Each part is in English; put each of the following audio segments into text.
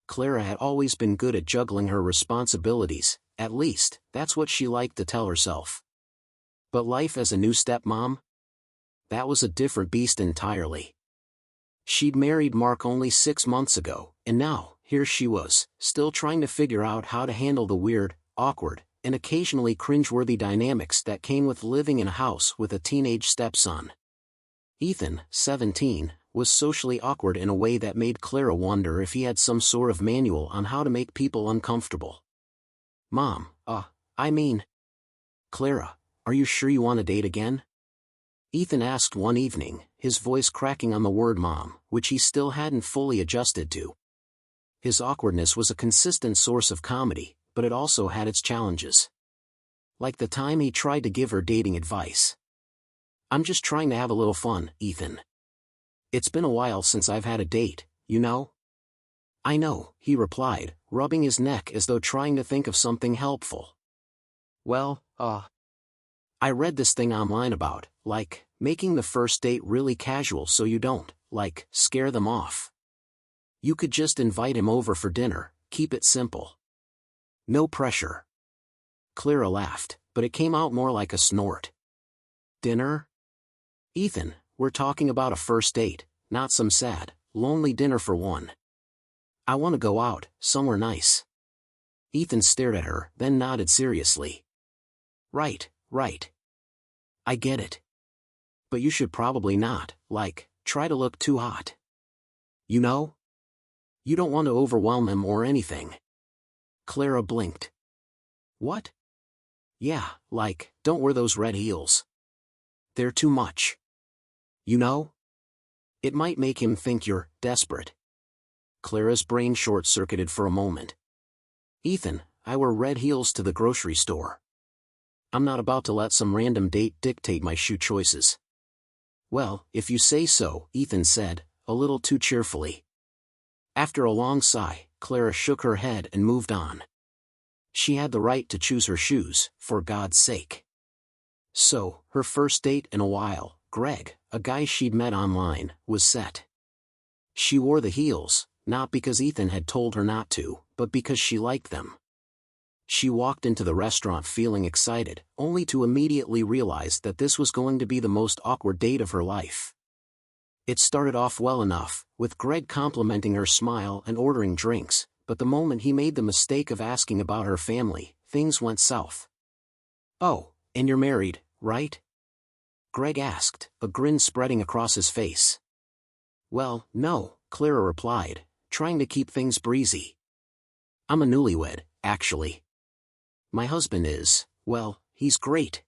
Clara had always been good at juggling her responsibilities, at least, that's what she liked to tell herself. But life as a new stepmom? That was a different beast entirely. She'd married Mark only 6 months ago, and now, here she was, still trying to figure out how to handle the weird, awkward, and occasionally cringeworthy dynamics that came with living in a house with a teenage stepson. Ethan, 17, was socially awkward in a way that made Clara wonder if he had some sort of manual on how to make people uncomfortable. Mom, I mean... Clara, are you sure you want to date again? Ethan asked one evening, his voice cracking on the word mom, which he still hadn't fully adjusted to. His awkwardness was a consistent source of comedy, but it also had its challenges. Like the time he tried to give her dating advice. I'm just trying to have a little fun, Ethan. It's been a while since I've had a date, you know? I know, he replied, rubbing his neck as though trying to think of something helpful. Well, I read this thing online about, like, making the first date really casual so you don't, like, scare them off. You could just invite him over for dinner, keep it simple. No pressure. Clara laughed, but it came out more like a snort. Dinner? Ethan, we're talking about a first date, not some sad, lonely dinner for one. I want to go out, somewhere nice. Ethan stared at her, then nodded seriously. Right. I get it. But you should probably not, like, try to look too hot. You know? You don't want to overwhelm him or anything. Clara blinked. What? Yeah, like, don't wear those red heels. They're too much. You know? It might make him think you're desperate. Clara's brain short-circuited for a moment. Ethan, I wear red heels to the grocery store. I'm not about to let some random date dictate my shoe choices. Well, if you say so, Ethan said, a little too cheerfully. After a long sigh, Clara shook her head and moved on. She had the right to choose her shoes, for God's sake. So, her first date in a while, Greg, a guy she'd met online, was set. She wore the heels, not because Ethan had told her not to, but because she liked them. She walked into the restaurant feeling excited, only to immediately realize that this was going to be the most awkward date of her life. It started off well enough, with Greg complimenting her smile and ordering drinks, but the moment he made the mistake of asking about her family, things went south. Oh, and you're married, right? Greg asked, a grin spreading across his face. Well, no, Clara replied, trying to keep things breezy. I'm a newlywed, actually. My husband is, well, he's great.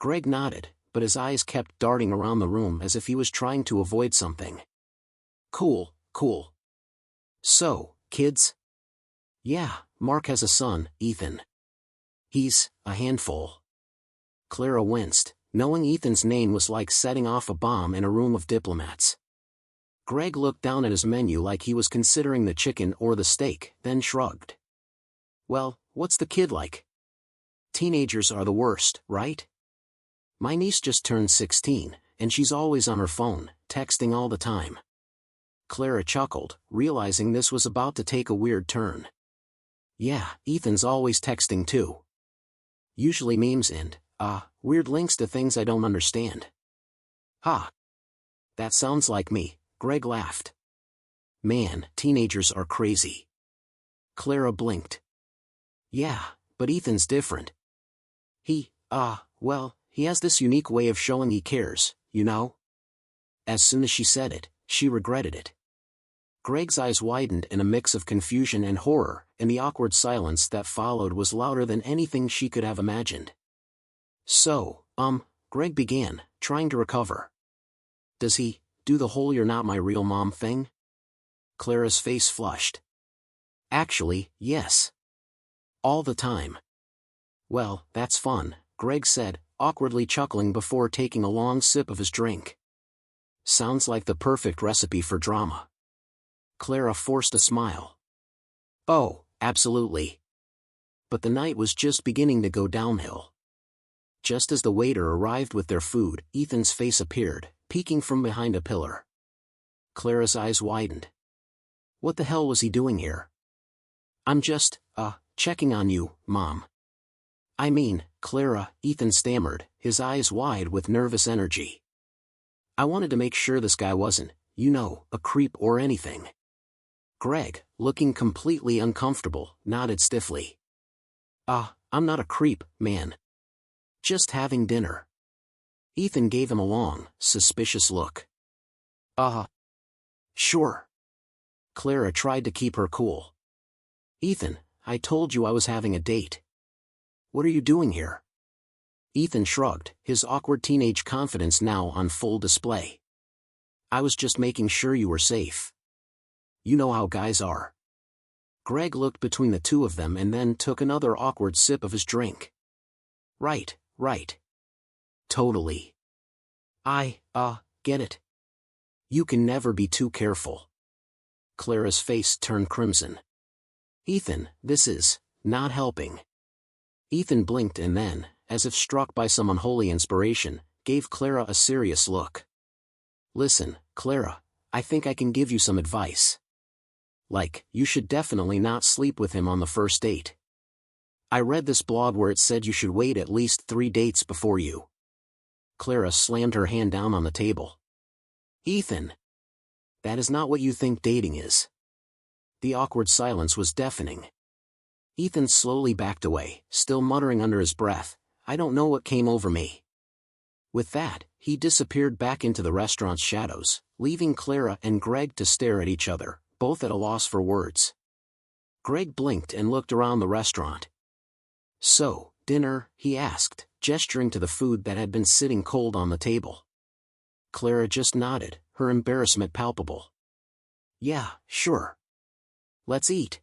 Greg nodded, but his eyes kept darting around the room as if he was trying to avoid something. Cool. So, kids? Yeah, Mark has a son, Ethan. He's a handful. Clara winced, knowing Ethan's name was like setting off a bomb in a room of diplomats. Greg looked down at his menu like he was considering the chicken or the steak, then shrugged. Well, what's the kid like? Teenagers are the worst, right? My niece just turned 16, and she's always on her phone, texting all the time. Clara chuckled, realizing this was about to take a weird turn. Yeah, Ethan's always texting too. Usually memes and, weird links to things I don't understand. Ha! That sounds like me, Greg laughed. Man, teenagers are crazy. Clara blinked. Yeah, but Ethan's different. He has this unique way of showing he cares, you know? As soon as she said it, she regretted it. Greg's eyes widened in a mix of confusion and horror, and the awkward silence that followed was louder than anything she could have imagined. So, Greg began, trying to recover. Does he do the whole "you're not my real mom" thing? Clara's face flushed. Actually, yes. All the time. Well, that's fun, Greg said, awkwardly chuckling before taking a long sip of his drink. Sounds like the perfect recipe for drama. Clara forced a smile. Oh, absolutely. But the night was just beginning to go downhill. Just as the waiter arrived with their food, Ethan's face appeared, peeking from behind a pillar. Clara's eyes widened. What the hell was he doing here? I'm just, checking on you, Mom. I mean, Clara, Ethan stammered, his eyes wide with nervous energy. I wanted to make sure this guy wasn't, a creep or anything. Greg, looking completely uncomfortable, nodded stiffly. I'm not a creep, man. Just having dinner. Ethan gave him a long, suspicious look. Sure. Clara tried to keep her cool. Ethan, I told you I was having a date. What are you doing here? Ethan shrugged, his awkward teenage confidence now on full display. I was just making sure you were safe. You know how guys are. Greg looked between the two of them and then took another awkward sip of his drink. Right. Totally. I get it. You can never be too careful. Clara's face turned crimson. Ethan, this is not helping. Ethan blinked and then, as if struck by some unholy inspiration, gave Clara a serious look. Listen, Clara, I think I can give you some advice. Like, you should definitely not sleep with him on the first date. I read this blog where it said you should wait at least 3 dates before you. Clara slammed her hand down on the table. Ethan! That is not what you think dating is. The awkward silence was deafening. Ethan slowly backed away, still muttering under his breath, I don't know what came over me. With that, he disappeared back into the restaurant's shadows, leaving Clara and Greg to stare at each other, both at a loss for words. Greg blinked and looked around the restaurant. So, dinner, he asked, gesturing to the food that had been sitting cold on the table. Clara just nodded, her embarrassment palpable. Yeah, sure. Let's eat.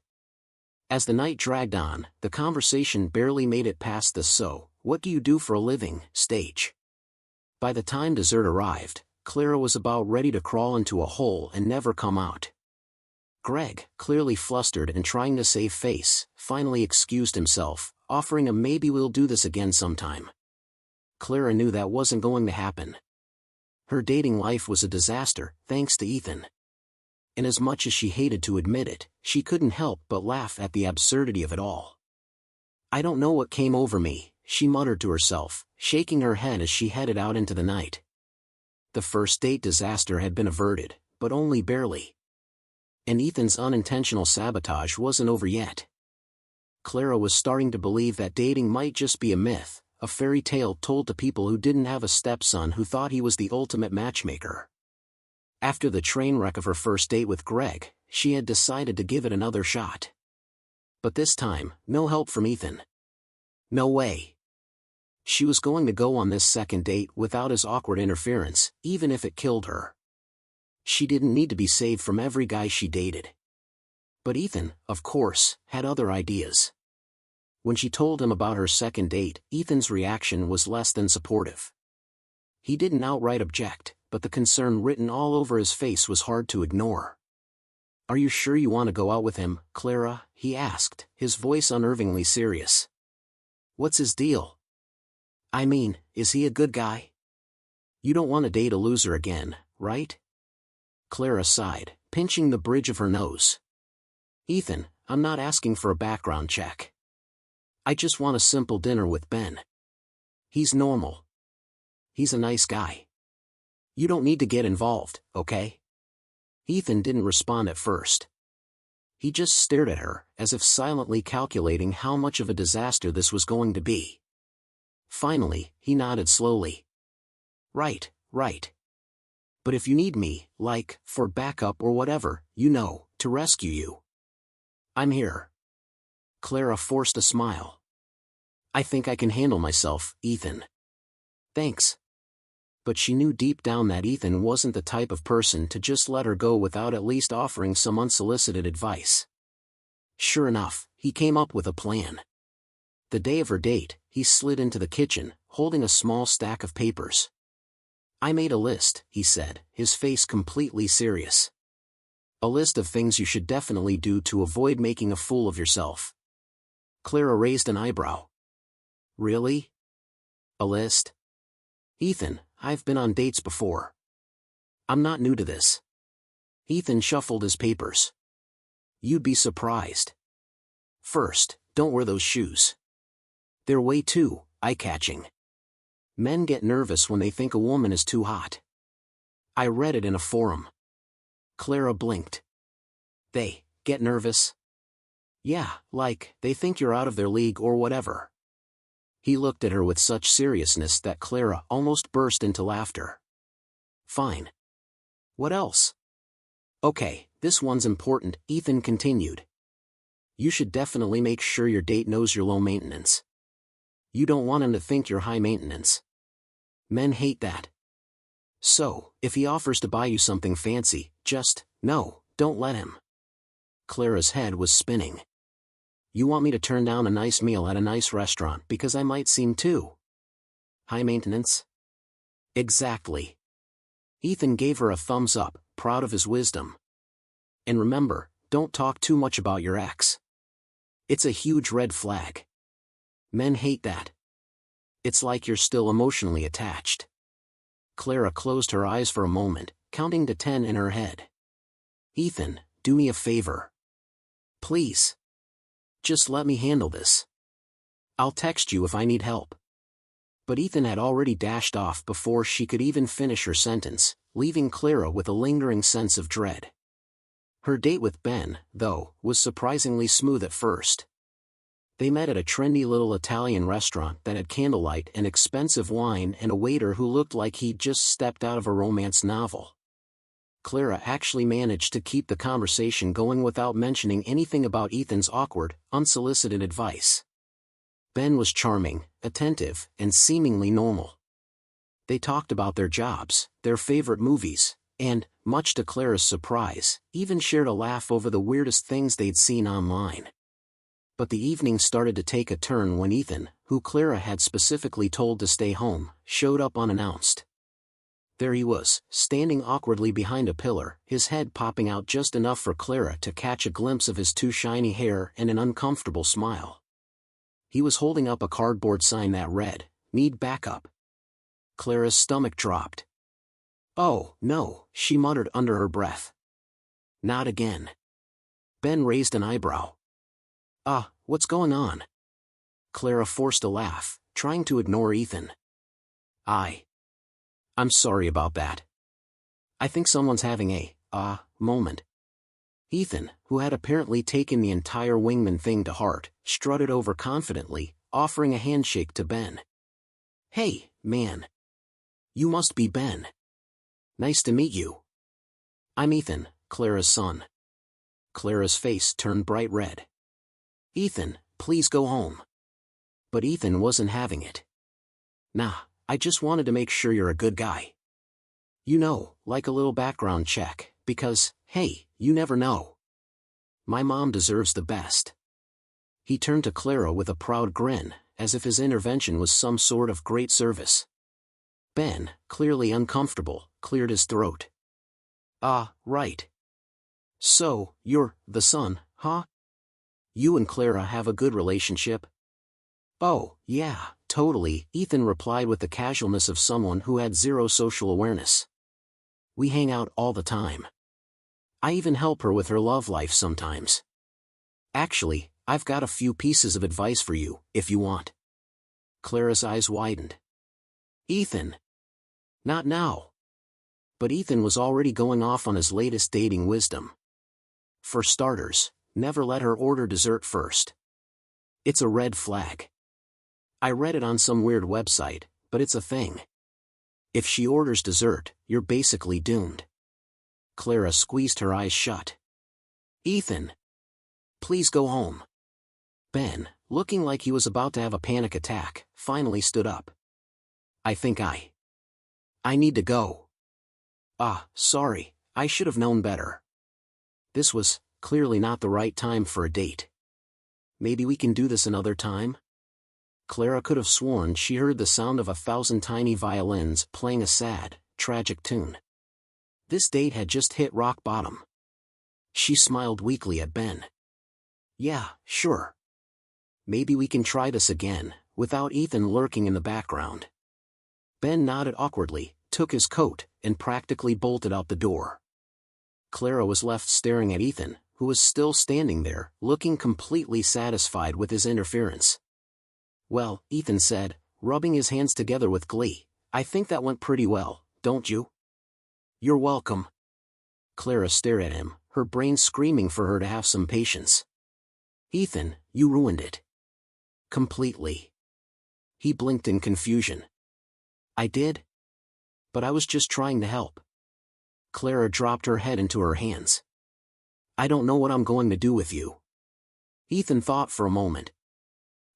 As the night dragged on, the conversation barely made it past the "so, what do you do for a living?" stage. By the time dessert arrived, Clara was about ready to crawl into a hole and never come out. Greg, clearly flustered and trying to save face, finally excused himself, offering a maybe we'll do this again sometime. Clara knew that wasn't going to happen. Her dating life was a disaster, thanks to Ethan. And as much as she hated to admit it, she couldn't help but laugh at the absurdity of it all. I don't know what came over me, she muttered to herself, shaking her head as she headed out into the night. The first date disaster had been averted, but only barely. And Ethan's unintentional sabotage wasn't over yet. Clara was starting to believe that dating might just be a myth, a fairy tale told to people who didn't have a stepson who thought he was the ultimate matchmaker. After the train wreck of her first date with Greg, she had decided to give it another shot. But this time, no help from Ethan. No way. She was going to go on this second date without his awkward interference, even if it killed her. She didn't need to be saved from every guy she dated. But Ethan, of course, had other ideas. When she told him about her second date, Ethan's reaction was less than supportive. He didn't outright object, but the concern written all over his face was hard to ignore. Are you sure you want to go out with him, Clara? He asked, his voice unnervingly serious. What's his deal? I mean, is he a good guy? You don't want to date a loser again, right? Clara sighed, pinching the bridge of her nose. Ethan, I'm not asking for a background check. I just want a simple dinner with Ben. He's normal. He's a nice guy. You don't need to get involved, okay? Ethan didn't respond at first. He just stared at her, as if silently calculating how much of a disaster this was going to be. Finally, he nodded slowly. Right. But if you need me, like, for backup or whatever, to rescue you, I'm here. Clara forced a smile. I think I can handle myself, Ethan. Thanks. But she knew deep down that Ethan wasn't the type of person to just let her go without at least offering some unsolicited advice. Sure enough, he came up with a plan. The day of her date, he slid into the kitchen, holding a small stack of papers. I made a list, he said, his face completely serious. A list of things you should definitely do to avoid making a fool of yourself. Clara raised an eyebrow. Really? A list? Ethan, I've been on dates before. I'm not new to this. Ethan shuffled his papers. You'd be surprised. First, don't wear those shoes. They're way too eye-catching. Men get nervous when they think a woman is too hot. I read it in a forum. Clara blinked. They get nervous? Yeah, like, they think you're out of their league or whatever. He looked at her with such seriousness that Clara almost burst into laughter. Fine. What else? Okay, this one's important, Ethan continued. You should definitely make sure your date knows you're low maintenance. You don't want him to think you're high maintenance. Men hate that. So, if he offers to buy you something fancy, don't let him. Clara's head was spinning. You want me to turn down a nice meal at a nice restaurant because I might seem too high maintenance? Exactly. Ethan gave her a thumbs up, proud of his wisdom. And remember, don't talk too much about your ex. It's a huge red flag. Men hate that. It's like you're still emotionally attached. Clara closed her eyes for a moment, counting to 10 in her head. Ethan, do me a favor. Please. Just let me handle this. I'll text you if I need help. But Ethan had already dashed off before she could even finish her sentence, leaving Clara with a lingering sense of dread. Her date with Ben, though, was surprisingly smooth at first. They met at a trendy little Italian restaurant that had candlelight and expensive wine and a waiter who looked like he'd just stepped out of a romance novel. Clara actually managed to keep the conversation going without mentioning anything about Ethan's awkward, unsolicited advice. Ben was charming, attentive, and seemingly normal. They talked about their jobs, their favorite movies, and, much to Clara's surprise, even shared a laugh over the weirdest things they'd seen online. But the evening started to take a turn when Ethan, who Clara had specifically told to stay home, showed up unannounced. There he was, standing awkwardly behind a pillar, his head popping out just enough for Clara to catch a glimpse of his too shiny hair and an uncomfortable smile. He was holding up a cardboard sign that read, "Need backup." Clara's stomach dropped. Oh, no, she muttered under her breath. Not again. Ben raised an eyebrow. What's going on? Clara forced a laugh, trying to ignore Ethan. I'm sorry about that. I think someone's having a moment. Ethan, who had apparently taken the entire wingman thing to heart, strutted over confidently, offering a handshake to Ben. Hey, man. You must be Ben. Nice to meet you. I'm Ethan, Clara's son. Clara's face turned bright red. Ethan, please go home. But Ethan wasn't having it. Nah, I just wanted to make sure you're a good guy. You know, like a little background check, because, hey, you never know. My mom deserves the best. He turned to Clara with a proud grin, as if his intervention was some sort of great service. Ben, clearly uncomfortable, cleared his throat. Right. So, you're the son, huh? You and Clara have a good relationship? Oh, yeah, totally, Ethan replied with the casualness of someone who had zero social awareness. We hang out all the time. I even help her with her love life sometimes. Actually, I've got a few pieces of advice for you, if you want. Clara's eyes widened. Ethan. Not now. But Ethan was already going off on his latest dating wisdom. For starters, never let her order dessert first. It's a red flag. I read it on some weird website, but it's a thing. If she orders dessert, you're basically doomed. Clara squeezed her eyes shut. Ethan. Please go home. Ben, looking like he was about to have a panic attack, finally stood up. I think I need to go. Sorry, I should have known better. This was clearly not the right time for a date. Maybe we can do this another time? Clara could have sworn she heard the sound of 1,000 tiny violins playing a sad, tragic tune. This date had just hit rock bottom. She smiled weakly at Ben. Yeah, sure. Maybe we can try this again, without Ethan lurking in the background. Ben nodded awkwardly, took his coat, and practically bolted out the door. Clara was left staring at Ethan, who was still standing there, looking completely satisfied with his interference. "Well," Ethan said, rubbing his hands together with glee, "I think that went pretty well, don't you?" "You're welcome." Clara stared at him, her brain screaming for her to have some patience. "Ethan, you ruined it. Completely." He blinked in confusion. "I did? But I was just trying to help." Clara dropped her head into her hands. "I don't know what I'm going to do with you." Ethan thought for a moment.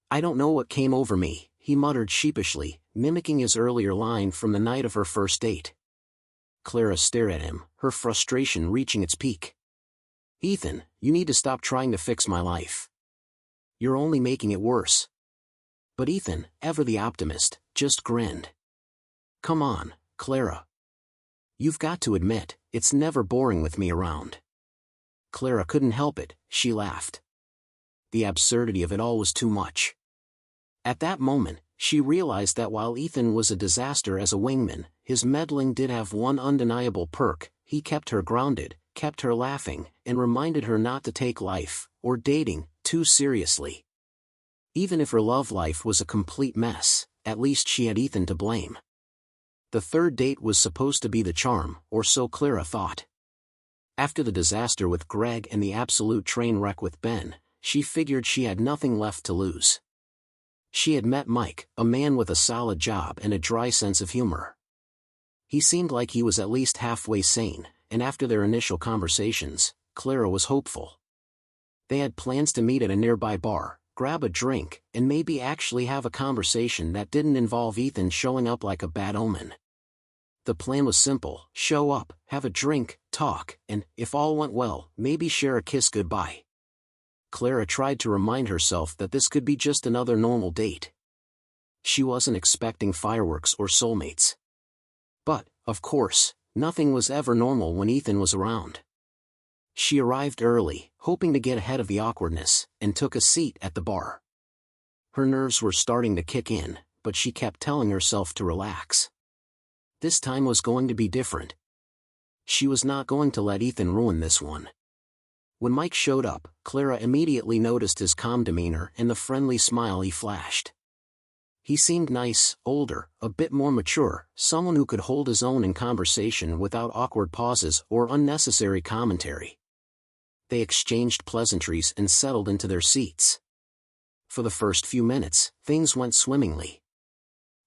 "I don't know what came over me," he muttered sheepishly, mimicking his earlier line from the night of her first date. Clara stared at him, her frustration reaching its peak. "Ethan, you need to stop trying to fix my life. You're only making it worse." But Ethan, ever the optimist, just grinned. "Come on, Clara. You've got to admit, it's never boring with me around." Clara couldn't help it, she laughed. The absurdity of it all was too much. At that moment, she realized that while Ethan was a disaster as a wingman, his meddling did have one undeniable perk: he kept her grounded, kept her laughing, and reminded her not to take life, or dating, too seriously. Even if her love life was a complete mess, at least she had Ethan to blame. The third date was supposed to be the charm, or so Clara thought. After the disaster with Greg and the absolute train wreck with Ben, she figured she had nothing left to lose. She had met Mike, a man with a solid job and a dry sense of humor. He seemed like he was at least halfway sane, and after their initial conversations, Clara was hopeful. They had plans to meet at a nearby bar, grab a drink, and maybe actually have a conversation that didn't involve Ethan showing up like a bad omen. The plan was simple: show up, have a drink, talk, and, if all went well, maybe share a kiss goodbye. Clara tried to remind herself that this could be just another normal date. She wasn't expecting fireworks or soulmates. But, of course, nothing was ever normal when Ethan was around. She arrived early, hoping to get ahead of the awkwardness, and took a seat at the bar. Her nerves were starting to kick in, but she kept telling herself to relax. This time was going to be different. She was not going to let Ethan ruin this one. When Mike showed up, Clara immediately noticed his calm demeanor and the friendly smile he flashed. He seemed nice, older, a bit more mature, someone who could hold his own in conversation without awkward pauses or unnecessary commentary. They exchanged pleasantries and settled into their seats. For the first few minutes, things went swimmingly.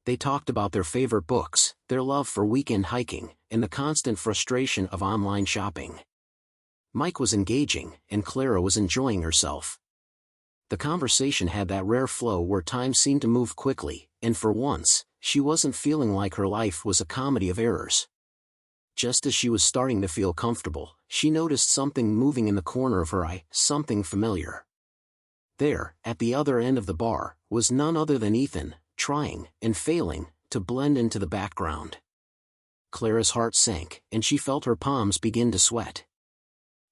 They talked about their favorite books, their love for weekend hiking, and the constant frustration of online shopping. Mike was engaging, and Clara was enjoying herself. The conversation had that rare flow where time seemed to move quickly, and for once, she wasn't feeling like her life was a comedy of errors. Just as she was starting to feel comfortable, she noticed something moving in the corner of her eye, something familiar. There, at the other end of the bar, was none other than Ethan, trying, and failing, to blend into the background. Clara's heart sank, and she felt her palms begin to sweat.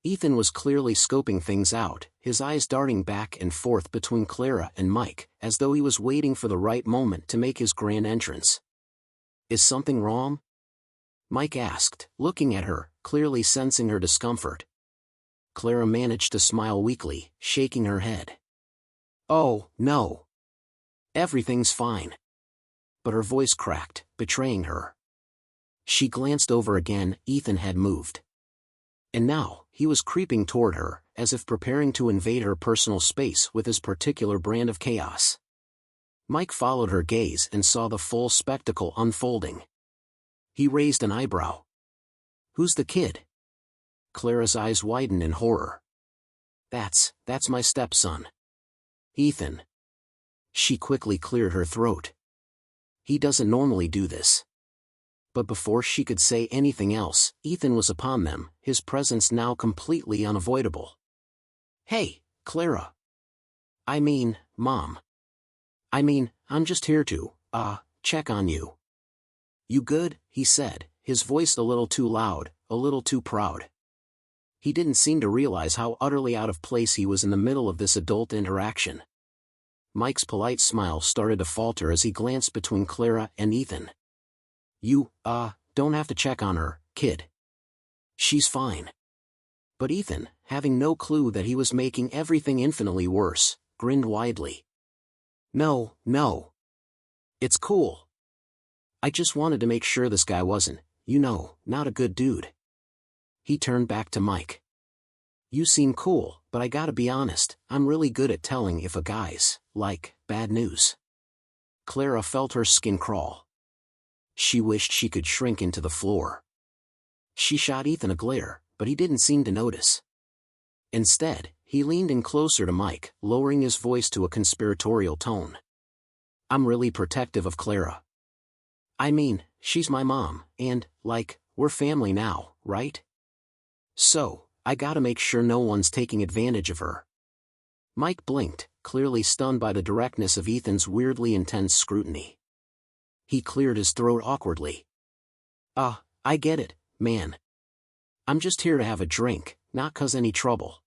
Ethan was clearly scoping things out, his eyes darting back and forth between Clara and Mike, as though he was waiting for the right moment to make his grand entrance. "Is something wrong?" Mike asked, looking at her, clearly sensing her discomfort. Clara managed to smile weakly, shaking her head. "Oh, no. Everything's fine." But her voice cracked, betraying her. She glanced over again. Ethan had moved. And now, he was creeping toward her, as if preparing to invade her personal space with his particular brand of chaos. Mike followed her gaze and saw the full spectacle unfolding. He raised an eyebrow. "Who's the kid?" Clara's eyes widened in horror. That's my stepson. Ethan." She quickly cleared her throat. "He doesn't normally do this." But before she could say anything else, Ethan was upon them, his presence now completely unavoidable. "Hey, Clara. Mom. I'm just here to, check on you." "You good?" he said, his voice a little too loud, a little too proud. He didn't seem to realize how utterly out of place he was in the middle of this adult interaction. Mike's polite smile started to falter as he glanced between Clara and Ethan. "You, don't have to check on her, kid. She's fine." But Ethan, having no clue that he was making everything infinitely worse, grinned widely. No, no. It's cool. I just wanted to make sure this guy wasn't, not a good dude. He turned back to Mike. You seem cool, but I gotta be honest, I'm really good at telling if a guy's, bad news. Clara felt her skin crawl. She wished she could shrink into the floor. She shot Ethan a glare, but he didn't seem to notice. Instead, he leaned in closer to Mike, lowering his voice to a conspiratorial tone. I'm really protective of Clara. I mean, she's my mom, and, we're family now, right? So, I gotta make sure no one's taking advantage of her. Mike blinked, clearly stunned by the directness of Ethan's weirdly intense scrutiny. He cleared his throat awkwardly. I get it, man. I'm just here to have a drink, not cause any trouble.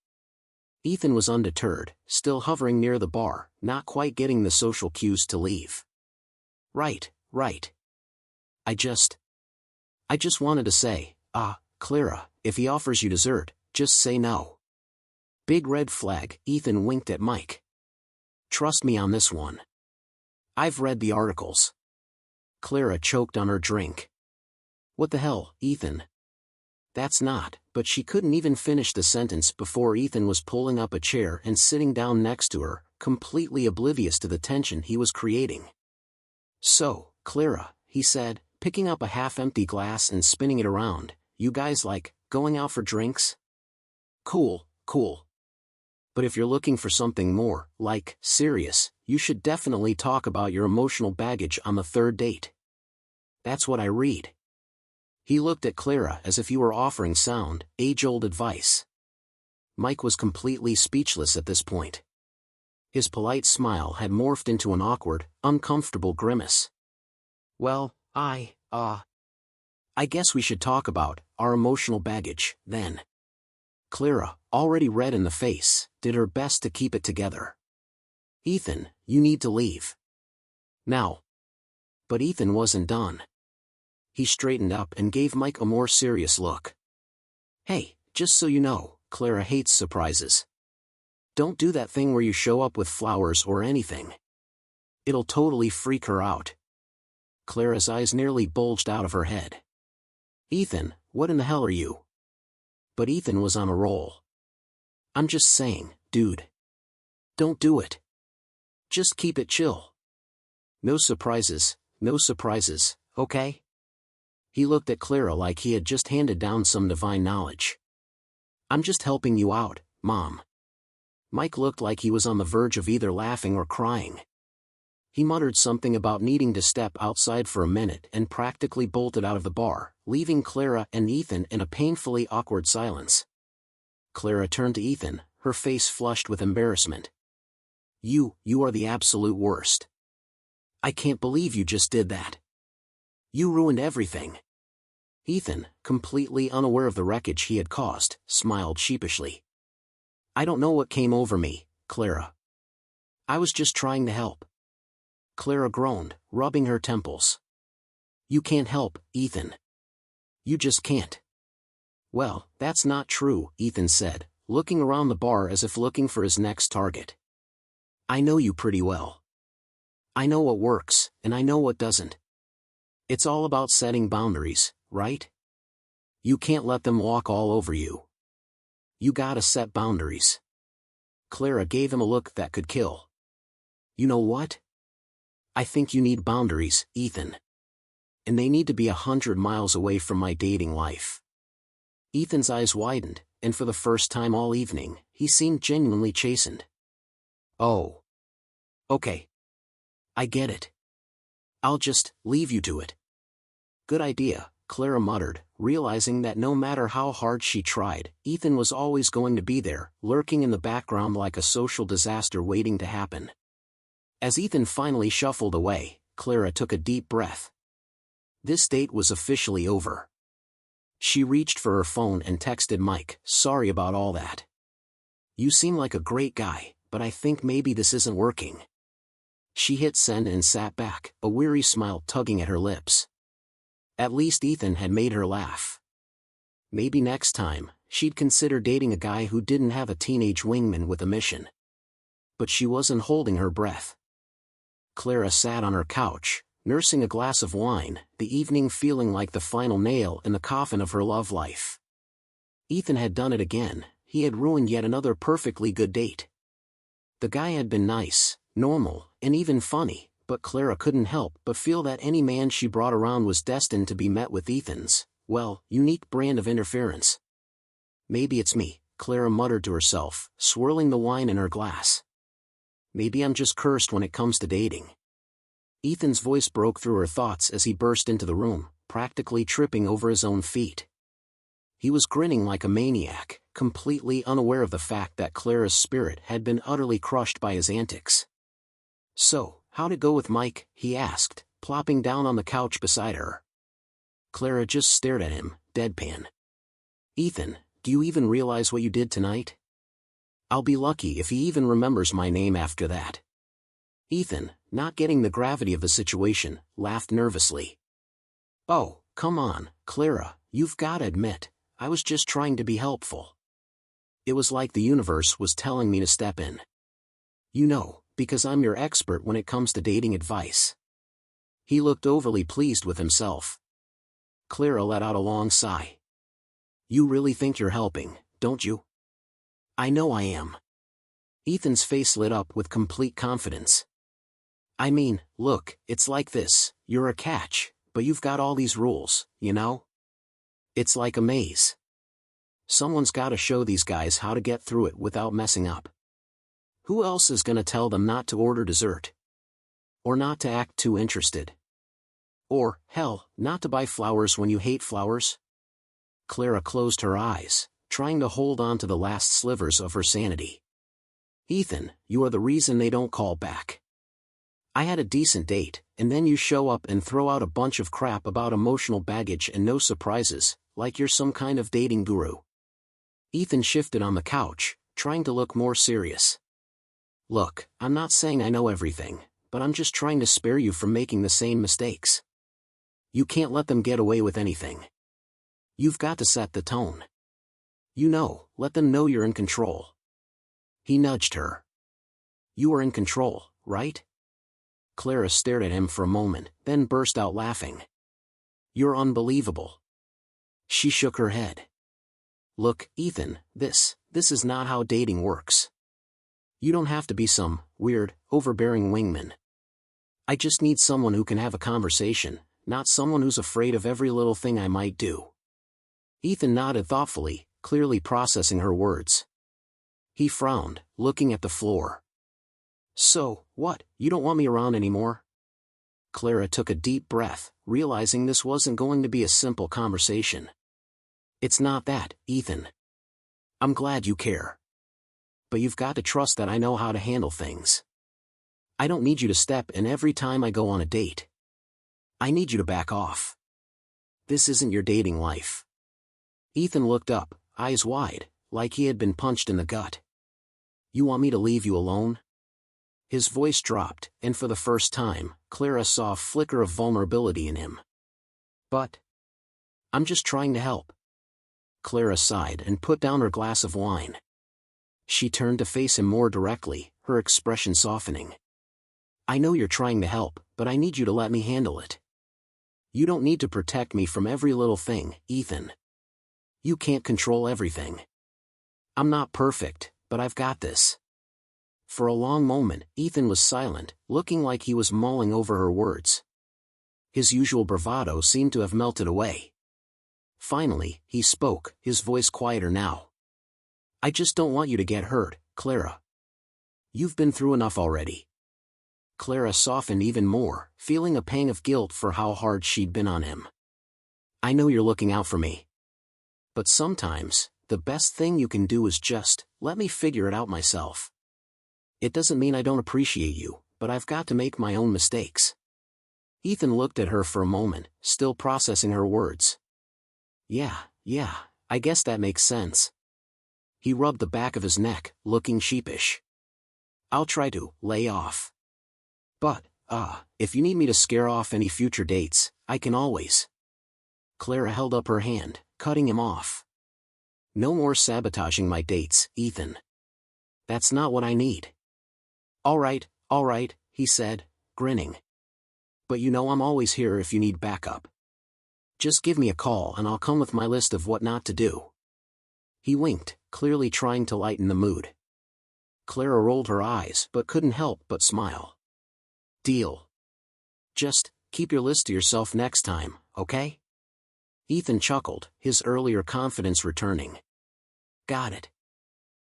Ethan was undeterred, still hovering near the bar, not quite getting the social cues to leave. Right. I just wanted to say, Clara, if he offers you dessert, just say no. Big red flag, Ethan winked at Mike. Trust me on this one. I've read the articles. Clara choked on her drink. What the hell, Ethan? That's not, but she couldn't even finish the sentence before Ethan was pulling up a chair and sitting down next to her, completely oblivious to the tension he was creating. So, Clara, he said, picking up a half-empty glass and spinning it around, you guys going out for drinks? Cool. But if you're looking for something more, serious, you should definitely talk about your emotional baggage on the third date. That's what I read. He looked at Clara as if he were offering sound, age-old advice. Mike was completely speechless at this point. His polite smile had morphed into an awkward, uncomfortable grimace. Well, I guess we should talk about our emotional baggage, then. Clara, already red in the face, did her best to keep it together. Ethan, you need to leave. Now. But Ethan wasn't done. He straightened up and gave Mike a more serious look. Hey, just so you know, Clara hates surprises. Don't do that thing where you show up with flowers or anything. It'll totally freak her out. Clara's eyes nearly bulged out of her head. Ethan, what in the hell are you? But Ethan was on a roll. I'm just saying, dude. Don't do it. Just keep it chill. No surprises, okay? He looked at Clara like he had just handed down some divine knowledge. I'm just helping you out, Mom. Mike looked like he was on the verge of either laughing or crying. He muttered something about needing to step outside for a minute and practically bolted out of the bar, leaving Clara and Ethan in a painfully awkward silence. Clara turned to Ethan, her face flushed with embarrassment. You are the absolute worst. I can't believe you just did that. You ruined everything. Ethan, completely unaware of the wreckage he had caused, smiled sheepishly. I don't know what came over me, Clara. I was just trying to help. Clara groaned, rubbing her temples. You can't help, Ethan. You just can't. Well, that's not true, Ethan said, looking around the bar as if looking for his next target. I know you pretty well. I know what works, and I know what doesn't. It's all about setting boundaries, right? You can't let them walk all over you. You gotta set boundaries. Clara gave him a look that could kill. You know what? I think you need boundaries, Ethan. And they need to be 100 miles away from my dating life. Ethan's eyes widened, and for the first time all evening, he seemed genuinely chastened. Oh. Okay. I get it. I'll just leave you to it. Good idea, Clara muttered, realizing that no matter how hard she tried, Ethan was always going to be there, lurking in the background like a social disaster waiting to happen. As Ethan finally shuffled away, Clara took a deep breath. This date was officially over. She reached for her phone and texted Mike, sorry about all that. You seem like a great guy, but I think maybe this isn't working. She hit send and sat back, a weary smile tugging at her lips. At least Ethan had made her laugh. Maybe next time, she'd consider dating a guy who didn't have a teenage wingman with a mission. But she wasn't holding her breath. Clara sat on her couch, nursing a glass of wine, the evening feeling like the final nail in the coffin of her love life. Ethan had done it again. He had ruined yet another perfectly good date. The guy had been nice, normal, and even funny, but Clara couldn't help but feel that any man she brought around was destined to be met with Ethan's, well, unique brand of interference. Maybe it's me, Clara muttered to herself, swirling the wine in her glass. Maybe I'm just cursed when it comes to dating. Ethan's voice broke through her thoughts as he burst into the room, practically tripping over his own feet. He was grinning like a maniac, completely unaware of the fact that Clara's spirit had been utterly crushed by his antics. "So, how'd it go with Mike?" he asked, plopping down on the couch beside her. Clara just stared at him, deadpan. "Ethan, do you even realize what you did tonight? I'll be lucky if he even remembers my name after that." Ethan, not getting the gravity of the situation, laughed nervously. "Oh, come on, Clara, you've got to admit, I was just trying to be helpful. It was like the universe was telling me to step in. You know, because I'm your expert when it comes to dating advice." He looked overly pleased with himself. Clara let out a long sigh. "You really think you're helping, don't you?" "I know I am." Ethan's face lit up with complete confidence. "I mean, look, it's like this, you're a catch, but you've got all these rules, you know? It's like a maze. Someone's got to show these guys how to get through it without messing up. Who else is gonna tell them not to order dessert? Or not to act too interested? Or, hell, not to buy flowers when you hate flowers?" Clara closed her eyes, trying to hold on to the last slivers of her sanity. "Ethan, you are the reason they don't call back. I had a decent date, and then you show up and throw out a bunch of crap about emotional baggage and no surprises, like you're some kind of dating guru." Ethan shifted on the couch, trying to look more serious. "Look, I'm not saying I know everything, but I'm just trying to spare you from making the same mistakes. You can't let them get away with anything. You've got to set the tone. You know, let them know you're in control." He nudged her. "You are in control, right?" Clara stared at him for a moment, then burst out laughing. "You're unbelievable." She shook her head. "Look, Ethan, this is not how dating works. You don't have to be some weird, overbearing wingman. I just need someone who can have a conversation, not someone who's afraid of every little thing I might do." Ethan nodded thoughtfully, clearly processing her words. He frowned, looking at the floor. "So, what, you don't want me around anymore?" Clara took a deep breath, realizing this wasn't going to be a simple conversation. "It's not that, Ethan. I'm glad you care. But you've got to trust that I know how to handle things. I don't need you to step in every time I go on a date. I need you to back off. This isn't your dating life." Ethan looked up, eyes wide, like he had been punched in the gut. "You want me to leave you alone?" His voice dropped, and for the first time, Clara saw a flicker of vulnerability in him. "But I'm just trying to help." Clara sighed and put down her glass of wine. She turned to face him more directly, her expression softening. "I know you're trying to help, but I need you to let me handle it. You don't need to protect me from every little thing, Ethan. You can't control everything. I'm not perfect, but I've got this." For a long moment, Ethan was silent, looking like he was mulling over her words. His usual bravado seemed to have melted away. Finally, he spoke, his voice quieter now. "I just don't want you to get hurt, Clara. You've been through enough already." Clara softened even more, feeling a pang of guilt for how hard she'd been on him. "I know you're looking out for me. But sometimes, the best thing you can do is just, let me figure it out myself. It doesn't mean I don't appreciate you, but I've got to make my own mistakes." Ethan looked at her for a moment, still processing her words. Yeah, I guess that makes sense." He rubbed the back of his neck, looking sheepish. "I'll try to lay off. But, if you need me to scare off any future dates, I can always." Clara held up her hand, cutting him off. No more sabotaging my dates, Ethan. That's not what I need. All right, he said, grinning. But you know I'm always here if you need backup. Just give me a call and I'll come with my list of what not to do. He winked, clearly trying to lighten the mood. Clara rolled her eyes but couldn't help but smile. Deal. Just keep your list to yourself next time, okay? Ethan chuckled, his earlier confidence returning. Got it.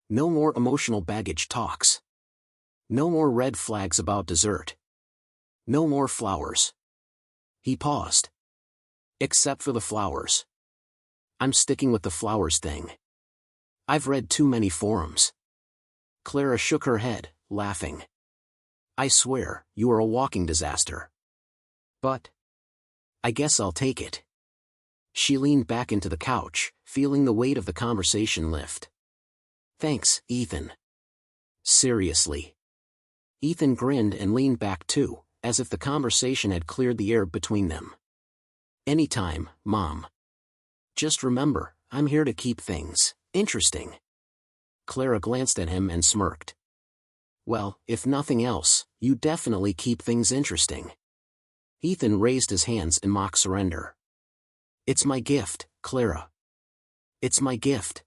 No more emotional baggage talks. No more red flags about dessert. No more flowers. He paused. Except for the flowers. I'm sticking with the flowers thing. I've read too many forums. Clara shook her head, laughing. I swear, you are a walking disaster. But I guess I'll take it. She leaned back into the couch, feeling the weight of the conversation lift. Thanks, Ethan. Seriously. Ethan grinned and leaned back too, as if the conversation had cleared the air between them. Anytime, Mom. Just remember, I'm here to keep things interesting. Clara glanced at him and smirked. Well, if nothing else, you definitely keep things interesting. Ethan raised his hands in mock surrender. It's my gift, Clara. It's my gift.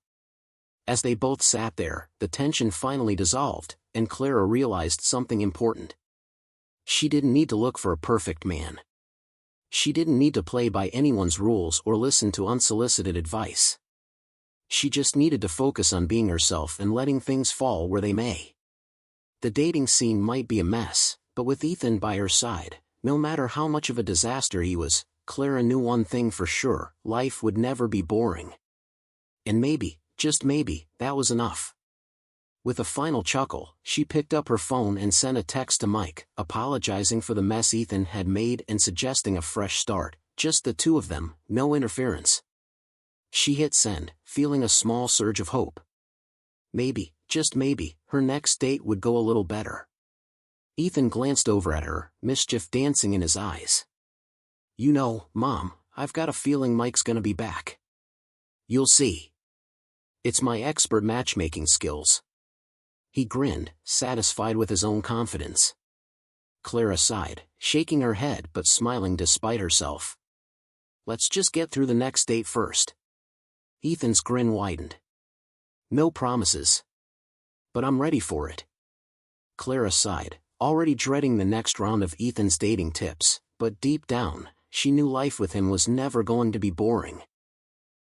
As they both sat there, the tension finally dissolved, and Clara realized something important. She didn't need to look for a perfect man. She didn't need to play by anyone's rules or listen to unsolicited advice. She just needed to focus on being herself and letting things fall where they may. The dating scene might be a mess, but with Ethan by her side, no matter how much of a disaster he was, Clara knew one thing for sure: life would never be boring. And maybe, just maybe, that was enough. With a final chuckle, she picked up her phone and sent a text to Mike, apologizing for the mess Ethan had made and suggesting a fresh start, just the two of them, no interference. She hit send, feeling a small surge of hope. Maybe, just maybe, her next date would go a little better. Ethan glanced over at her, mischief dancing in his eyes. You know, Mom, I've got a feeling Mike's gonna be back. You'll see. It's my expert matchmaking skills. He grinned, satisfied with his own confidence. Clara sighed, shaking her head but smiling despite herself. Let's just get through the next date first. Ethan's grin widened. No promises. But I'm ready for it. Clara sighed, already dreading the next round of Ethan's dating tips, but deep down, she knew life with him was never going to be boring.